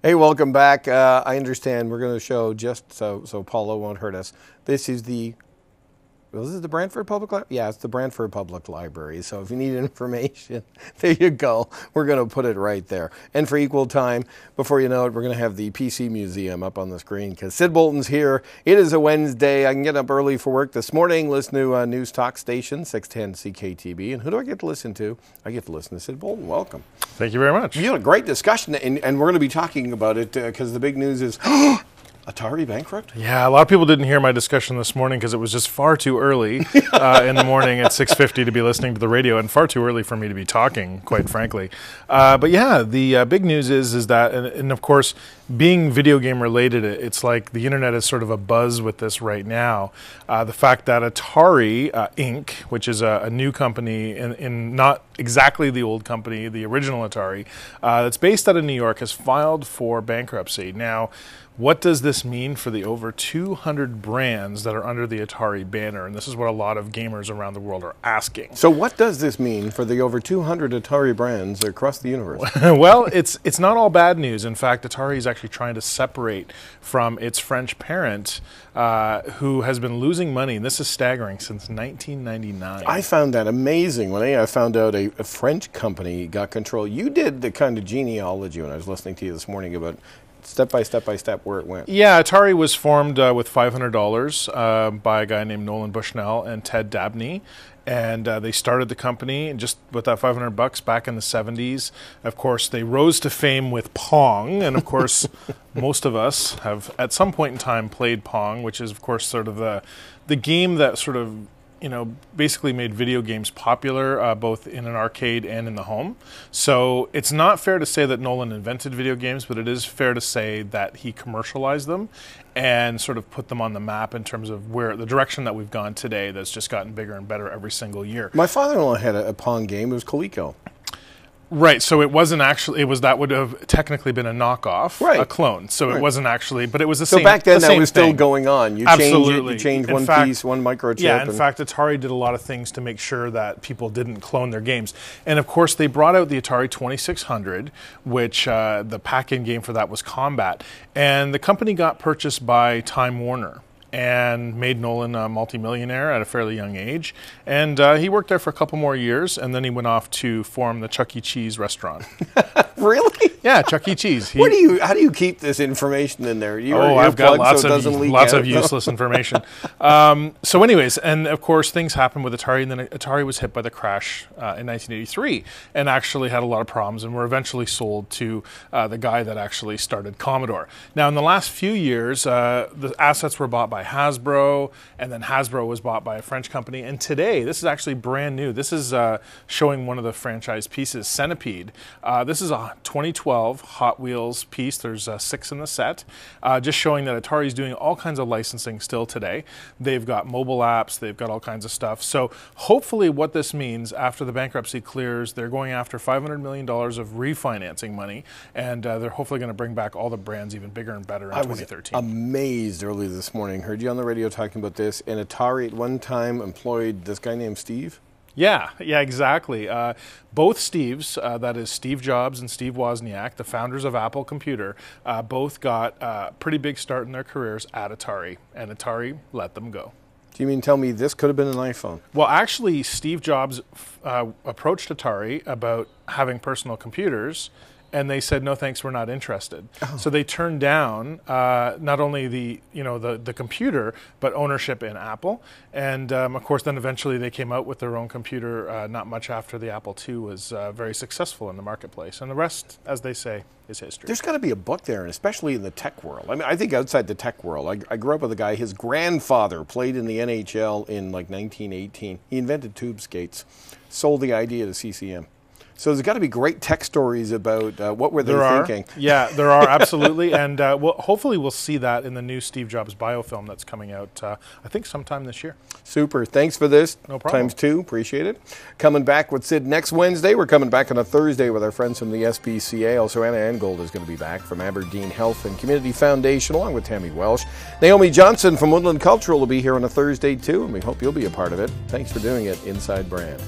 Hey, welcome back. I understand we're going to show, just so Paula won't hurt us, this is the Brantford Public Library? Yeah, it's the Brantford Public Library. So if you need information, there you go. We're going to put it right there. And for equal time, before you know it, we're going to have the PC Museum up on the screen because Syd Bolton's here. It is a Wednesday. I can get up early for work this morning, listen to News Talk Station, 610 CKTB. And who do I get to listen to? I get to listen to Syd Bolton. Welcome. Thank you very much. You had a great discussion, and we're going to be talking about it because the big news is Atari bankrupt? Yeah, a lot of people didn't hear my discussion this morning because it was just far too early in the morning at 6:50 to be listening to the radio, and far too early for me to be talking, quite frankly. But yeah, the big news is that, and of course, being video game related, it's like the internet is sort of a buzz with this right now. The fact that Atari Inc., which is a new company in not exactly the old company, the original Atari, that's based out of New York, has filed for bankruptcy. Now, what does this mean for the over 200 brands that are under the Atari banner? And this is what a lot of gamers around the world are asking. So what does this mean for the over 200 Atari brands across the universe? Well, it's not all bad news. In fact, Atari is actually trying to separate from its French parent, who has been losing money, and this is staggering, since 1999. I found that amazing when I found out a French company got control. You did the kind of genealogy when I was listening to you this morning about step by step where it went. Yeah, Atari was formed with $500 by a guy named Nolan Bushnell and Ted Dabney. And they started the company just with that $500 back in the 70s. Of course, they rose to fame with Pong. And of course, most of us have at some point in time played Pong, which is of course sort of the game that sort of, you know, basically made video games popular, both in an arcade and in the home. So it's not fair to say that Nolan invented video games, but it is fair to say that he commercialized them and sort of put them on the map in terms of where the direction that we've gone today, that's just gotten bigger and better every single year. My father-in-law had a Pong game. It was Coleco. Right, so it wasn't actually, that would have technically been a knockoff, right, a clone. So it wasn't actually, but it was the same. So back then that was still going on. You Absolutely. You changed one piece, one microchip. Yeah, in fact, Atari did a lot of things to make sure that people didn't clone their games. And of course, they brought out the Atari 2600, which the pack-in game for that was Combat. And the company got purchased by Time Warner and made Nolan a multimillionaire at a fairly young age. And he worked there for a couple more years, and then he went off to form the Chuck E. Cheese restaurant. Really? Yeah, Chuck E. Cheese. How do you keep this information in there? I've got lots of useless information. So anyways, and of course things happened with Atari, and then Atari was hit by the crash in 1983 and actually had a lot of problems, and were eventually sold to the guy that actually started Commodore. Now in the last few years, the assets were bought by Hasbro, and then Hasbro was bought by a French company. And today, this is actually brand new. This is showing one of the franchise pieces, Centipede. This is a 2012 Hot Wheels piece. There's 6 in the set, just showing that Atari's doing all kinds of licensing still today. They've got mobile apps, they've got all kinds of stuff. So hopefully what this means, after the bankruptcy clears, they're going after $500 million of refinancing money, and they're hopefully going to bring back all the brands even bigger and better in 2013. I was amazed early this morning. Heard you on the radio talking about this, and Atari at one time employed this guy named Steve? Yeah, exactly. Both Steves, that is Steve Jobs and Steve Wozniak, the founders of Apple Computer, both got a pretty big start in their careers at Atari, and Atari let them go. Do you mean tell me this could have been an iPhone? Well, actually, Steve Jobs approached Atari about having personal computers, and they said, no thanks, we're not interested. Oh. So they turned down not only the computer, but ownership in Apple. And of course, then eventually they came out with their own computer not much after the Apple II was very successful in the marketplace. And the rest, as they say, is history. There's got to be a book there, and especially in the tech world. I mean, I think outside the tech world, I grew up with a guy, his grandfather played in the NHL in like 1918. He invented tube skates, sold the idea to CCM. So there's got to be great tech stories about what were they thinking. Yeah, there are, absolutely. And hopefully we'll see that in the new Steve Jobs biofilm that's coming out, I think, sometime this year. Super. Thanks for this. No problem. ×2. Appreciate it. Coming back with Syd next Wednesday. We're coming back on a Thursday with our friends from the SPCA. Also, Anna Engold is going to be back from Aberdeen Health and Community Foundation, along with Tammy Welsh. Naomi Johnson from Woodland Cultural will be here on a Thursday, too, and we hope you'll be a part of it. Thanks for doing it, Inside Brant.